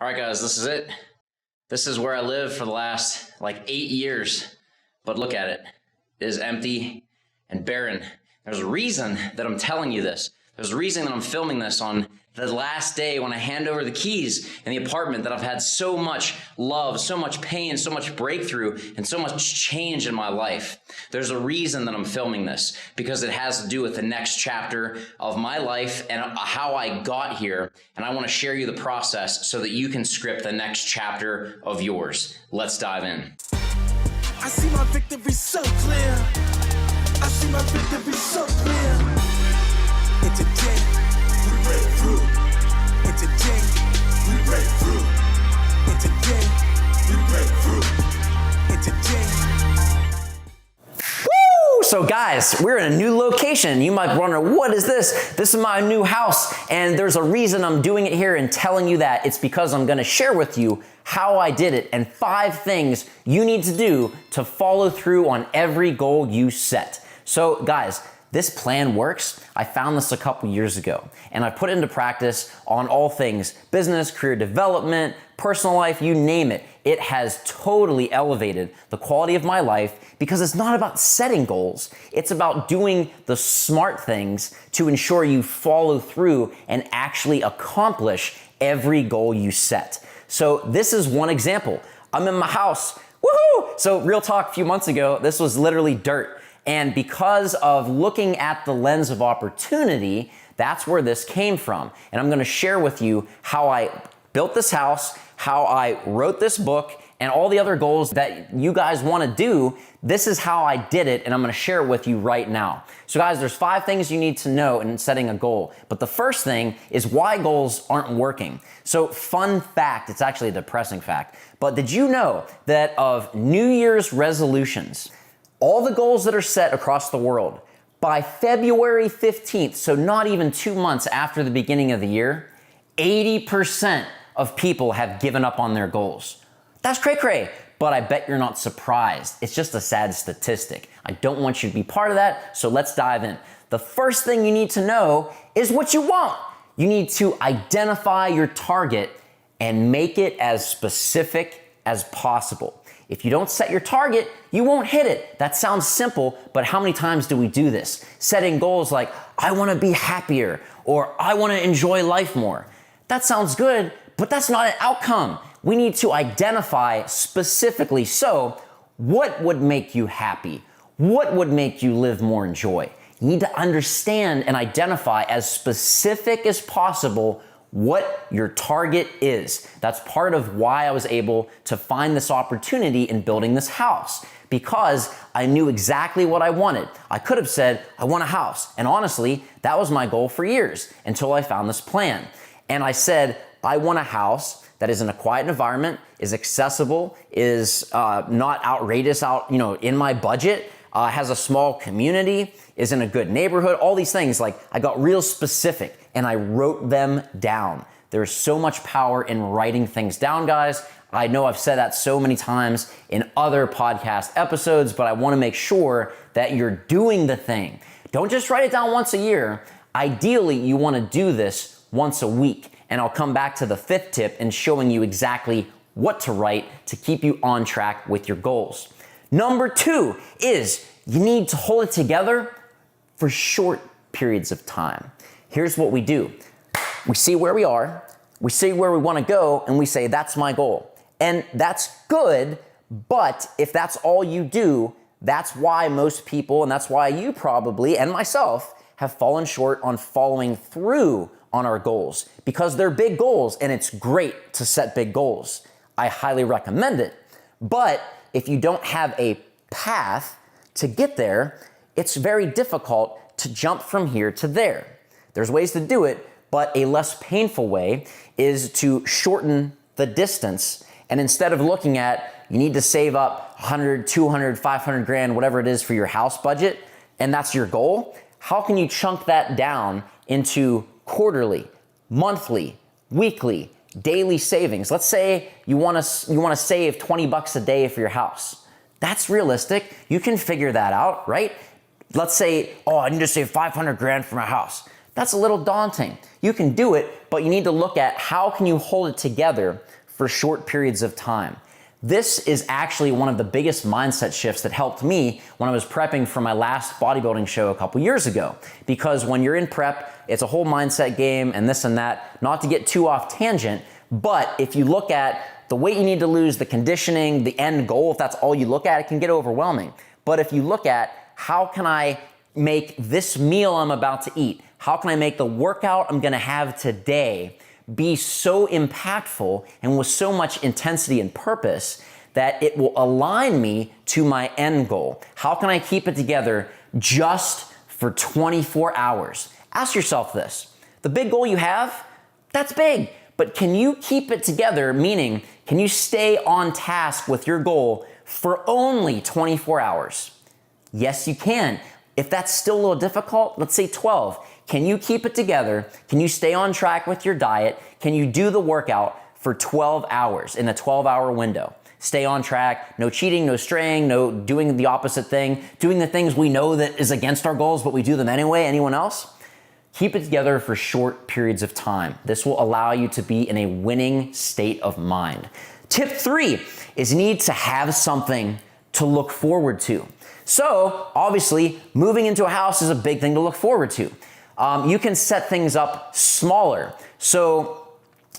All right, guys, this is it. This is where I lived for the last 8 years. But look at it. It is empty and barren. There's a reason that I'm telling you this. There's a reason that I'm filming this on the last day when I hand over the keys in the apartment that I've had so much love, so much pain, so much breakthrough, and so much change in my life. There's a reason that I'm filming this because it has to do with the next chapter of my life and how I got here. And I want to share you the process so that you can script the next chapter of yours. Let's dive in. I see my victory so clear. I see my victory so clear. And today, we break through. And today, we break through. And today, we break through. And today. Woo! So guys, we're in a new location. You might wonder, what is this? This is my new house, and there's a reason I'm doing it here and telling you that. It's because I'm gonna share with you how I did it and 5 things you need to do to follow through on every goal you set. So guys, this plan works. I found this a couple years ago and I put it into practice on all things business, career development, personal life, you name it. It has totally elevated the quality of my life because it's not about setting goals. It's about doing the smart things to ensure you follow through and actually accomplish every goal you set. So this is one example. I'm in my house. Woohoo! So real talk, a few months ago, this was literally dirt. And because of looking at the lens of opportunity, that's where this came from. And I'm gonna share with you how I built this house, how I wrote this book, and all the other goals that you guys wanna do. This is how I did it, and I'm gonna share it with you right now. So guys, there's 5 things you need to know in setting a goal. But the first thing is why goals aren't working. So fun fact, it's actually a depressing fact, but did you know that of New Year's resolutions, all the goals that are set across the world, by February 15th, so not even 2 months after the beginning of the year, 80% of people have given up on their goals. That's cray-cray, but I bet you're not surprised. It's just a sad statistic. I don't want you to be part of that, so let's dive in. The first thing you need to know is what you want. You need to identify your target and make it as specific as possible. If you don't set your target, you won't hit it. That sounds simple, but how many times do we do this? Setting goals like, I wanna be happier, or I wanna enjoy life more. That sounds good, but that's not an outcome. We need to identify specifically. So, what would make you happy? What would make you live more in joy? You need to understand and identify as specific as possible what your target is. That's part of why I was able to find this opportunity in building this house, because I knew exactly what I wanted. I could have said, I want a house. And honestly, that was my goal for years until I found this plan. And I said, I want a house that is in a quiet environment, is accessible, is not outrageous in my budget, has a small community, is in a good neighborhood, all these things. I got real specific and I wrote them down. There's so much power in writing things down, guys. I know I've said that so many times in other podcast episodes, but I wanna make sure that you're doing the thing. Don't just write it down once a year. Ideally, you wanna do this once a week. And I'll come back to the 5th tip and showing you exactly what to write to keep you on track with your goals. Number 2 is you need to hold it together for short periods of time. Here's what we do. We see where we are, we see where we want to go, and we say, that's my goal. And that's good, but if that's all you do, that's why most people, and that's why you probably, and myself, have fallen short on following through on our goals, because they're big goals, and it's great to set big goals. I highly recommend it. But if you don't have a path to get there, it's very difficult to jump from here to there. There's ways to do it, but a less painful way is to shorten the distance. And instead of looking at, you need to save up 100, 200, 500 grand, whatever it is for your house budget, and that's your goal, how can you chunk that down into quarterly, monthly, weekly, daily savings? Let's say you wanna save 20 bucks a day for your house. That's realistic. You can figure that out, right? Let's say, I need to save 500 grand for my house. That's a little daunting. You can do it, but you need to look at how can you hold it together for short periods of time. This is actually one of the biggest mindset shifts that helped me when I was prepping for my last bodybuilding show a couple years ago. Because when you're in prep, it's a whole mindset game and this and that, not to get too off tangent, but if you look at the weight you need to lose, the conditioning, the end goal, if that's all you look at, it can get overwhelming. But if you look at how can I make this meal I'm about to eat, how can I make the workout I'm gonna have today be so impactful and with so much intensity and purpose that it will align me to my end goal? How can I keep it together just for 24 hours? Ask yourself this. The big goal you have, that's big, but can you keep it together? Meaning, can you stay on task with your goal for only 24 hours? Yes, you can. If that's still a little difficult, let's say 12. Can you keep it together? Can you stay on track with your diet? Can you do the workout for 12 hours in a 12-hour window? Stay on track, no cheating, no straying, no doing the opposite thing, doing the things we know that is against our goals, but we do them anyway. Anyone else? Keep it together for short periods of time. This will allow you to be in a winning state of mind. Tip 3 is you need to have something to look forward to. So obviously, moving into a house is a big thing to look forward to. You can set things up smaller. So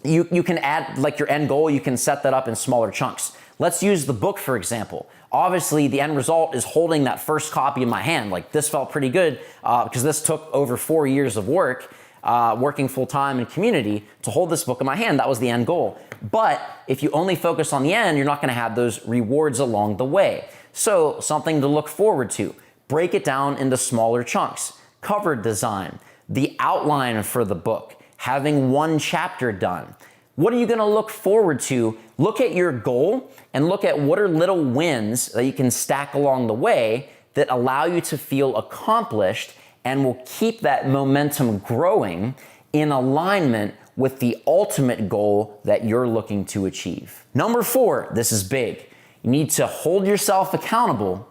you can add like your end goal, you can set that up in smaller chunks. Let's use the book, for example. Obviously, the end result is holding that first copy in my hand. Like this felt pretty good because this took over 4 years of work, working full-time in community to hold this book in my hand. That was the end goal. But if you only focus on the end, you're not gonna have those rewards along the way. So something to look forward to. Break it down into smaller chunks. Cover design, the outline for the book, having one chapter done. What are you gonna look forward to? Look at your goal and look at what are little wins that you can stack along the way that allow you to feel accomplished and will keep that momentum growing in alignment with the ultimate goal that you're looking to achieve. Number 4, this is big. You need to hold yourself accountable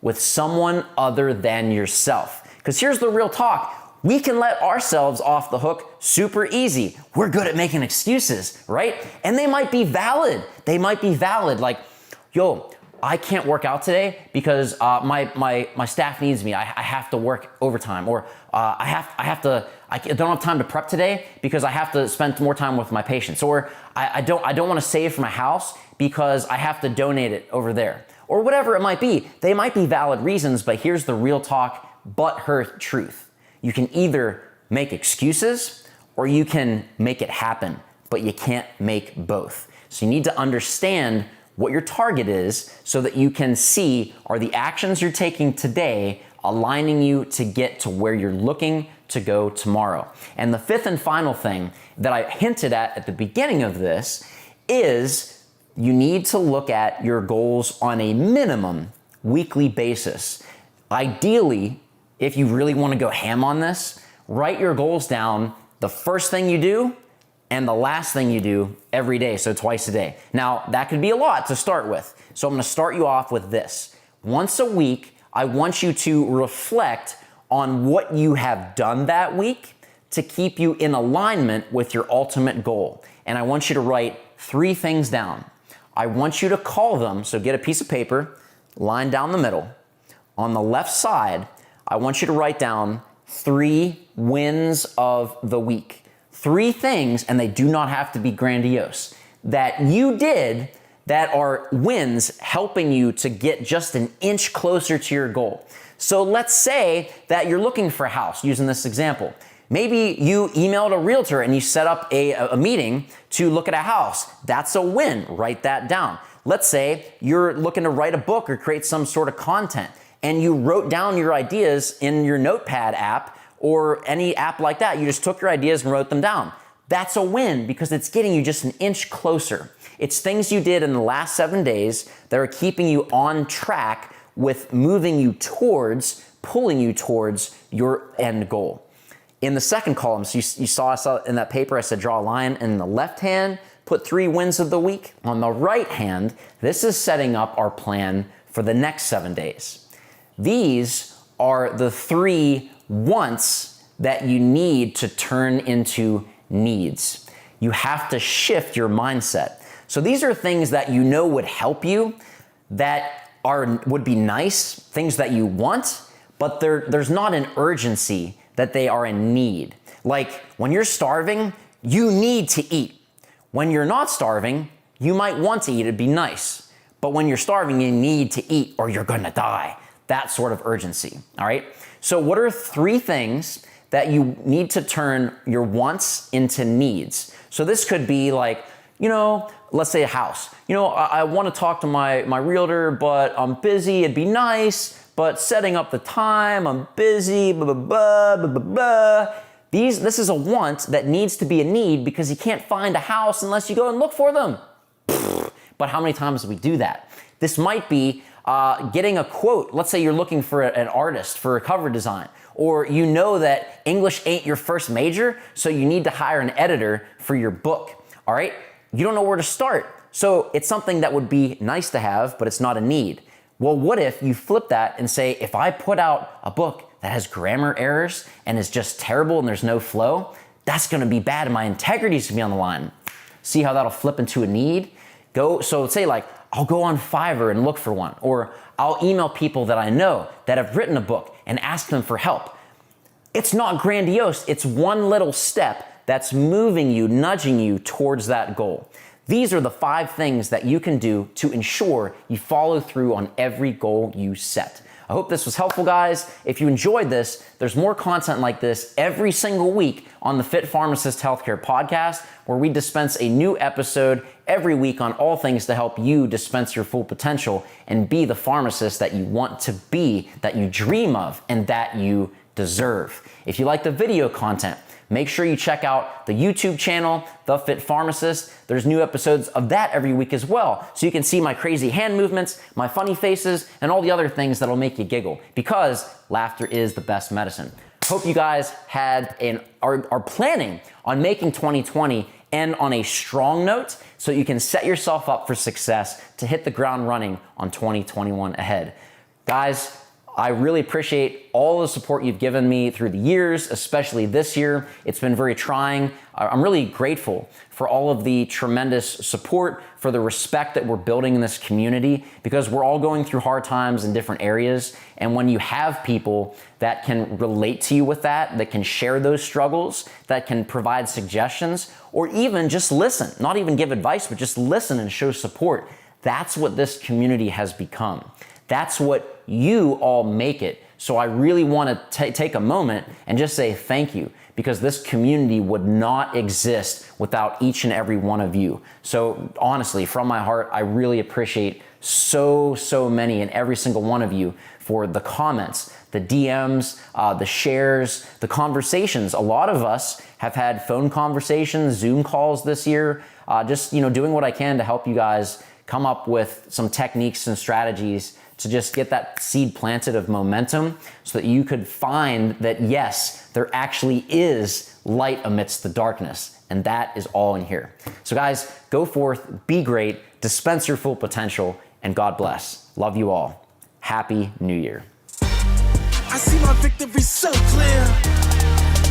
with someone other than yourself. Because here's the real talk. We can let ourselves off the hook super easy. We're good at making excuses, right? And they might be valid. They might be valid. Like, yo, I can't work out today because my staff needs me. I have to work overtime, or I don't have time to prep today because I have to spend more time with my patients, or I don't want to save for my house because I have to donate it over there, or whatever it might be. They might be valid reasons, but here's the real talk, butthurt truth. You can either make excuses or you can make it happen, but you can't make both. So you need to understand what your target is so that you can see, are the actions you're taking today aligning you to get to where you're looking to go tomorrow? And the 5th and final thing that I hinted at the beginning of this is you need to look at your goals on a minimum weekly basis. Ideally, if you really want to go ham on this, write your goals down the first thing you do and the last thing you do every day, so twice a day. Now, that could be a lot to start with. So I'm gonna start you off with this. Once a week, I want you to reflect on what you have done that week to keep you in alignment with your ultimate goal. And I want you to write 3 things down. I want you to call them, so get a piece of paper, line down the middle. On the left side, I want you to write down 3 wins of the week. 3 things, and they do not have to be grandiose, that you did that are wins helping you to get just an inch closer to your goal. So let's say that you're looking for a house, using this example. Maybe you emailed a realtor and you set up a meeting to look at a house. That's a win. Write that down. Let's say you're looking to write a book or create some sort of content and you wrote down your ideas in your Notepad app or any app like that. You just took your ideas and wrote them down. That's a win because it's getting you just an inch closer. It's things you did in the last 7 days that are keeping you on track with moving you towards, pulling you towards your end goal. In the second column, so you saw in that paper, I said draw a line in the left hand, put 3 wins of the week. On the right hand, this is setting up our plan for the next 7 days. These are the 3 wants that you need to turn into needs. You have to shift your mindset. So these are things that you know would help you, that would be nice, things that you want, but there's not an urgency that they are in need. Like when you're starving, you need to eat. When you're not starving, you might want to eat, it'd be nice. But when you're starving, you need to eat or you're gonna die. That sort of urgency, all right? So what are 3 things that you need to turn your wants into needs? So this could be like, let's say a house. I want to talk to my realtor, but I'm busy. It'd be nice, but setting up the time, I'm busy, blah, blah, blah, blah, blah, blah. This is a want that needs to be a need because you can't find a house unless you go and look for them. But how many times do we do that? This might be getting a quote. Let's say you're looking for an artist for a cover design, or you know that English ain't your first major, so you need to hire an editor for your book, all right? You don't know where to start. So it's something that would be nice to have, but it's not a need. Well, what if you flip that and say, if I put out a book that has grammar errors and is just terrible and there's no flow, that's gonna be bad and my integrity is gonna be on the line. See how that'll flip into a need? So say like, I'll go on Fiverr and look for one, or I'll email people that I know that have written a book and ask them for help. It's not grandiose, it's one little step that's moving you, nudging you towards that goal. These are the 5 things that you can do to ensure you follow through on every goal you set. I hope this was helpful, guys. If you enjoyed this, there's more content like this every single week on the Fit Pharmacist Healthcare Podcast, where we dispense a new episode every week on all things to help you dispense your full potential and be the pharmacist that you want to be, that you dream of, and that you deserve. If you like the video content, make sure you check out the YouTube channel, The Fit Pharmacist. There's new episodes of that every week as well. So you can see my crazy hand movements, my funny faces, and all the other things that'll make you giggle, because laughter is the best medicine. Hope you guys are planning on making 2020 end on a strong note so you can set yourself up for success to hit the ground running on 2021 ahead. Guys, I really appreciate all the support you've given me through the years, especially this year. It's been very trying. I'm really grateful for all of the tremendous support, for the respect that we're building in this community, because we're all going through hard times in different areas. And when you have people that can relate to you with that can share those struggles, that can provide suggestions, or even just listen, not even give advice, but just listen and show support, that's what this community has become. That's what you all make it. So I really want to take a moment and just say thank you, because this community would not exist without each and every one of you. So honestly, from my heart, I really appreciate so many and every single one of you for the comments, the DMs, the shares, the conversations. A lot of us have had phone conversations, Zoom calls this year, just doing what I can to help you guys come up with some techniques and strategies to just get that seed planted of momentum so that you could find that, yes, there actually is light amidst the darkness. And that is all in here. So guys, go forth, be great, dispense your full potential, and God bless. Love you all. Happy New Year. I see my victory so clear.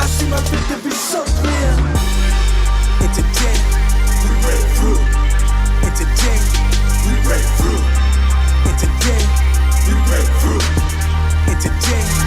I see my victory so clear. And today, we break through. And today, we break through. And today, we break through. And today,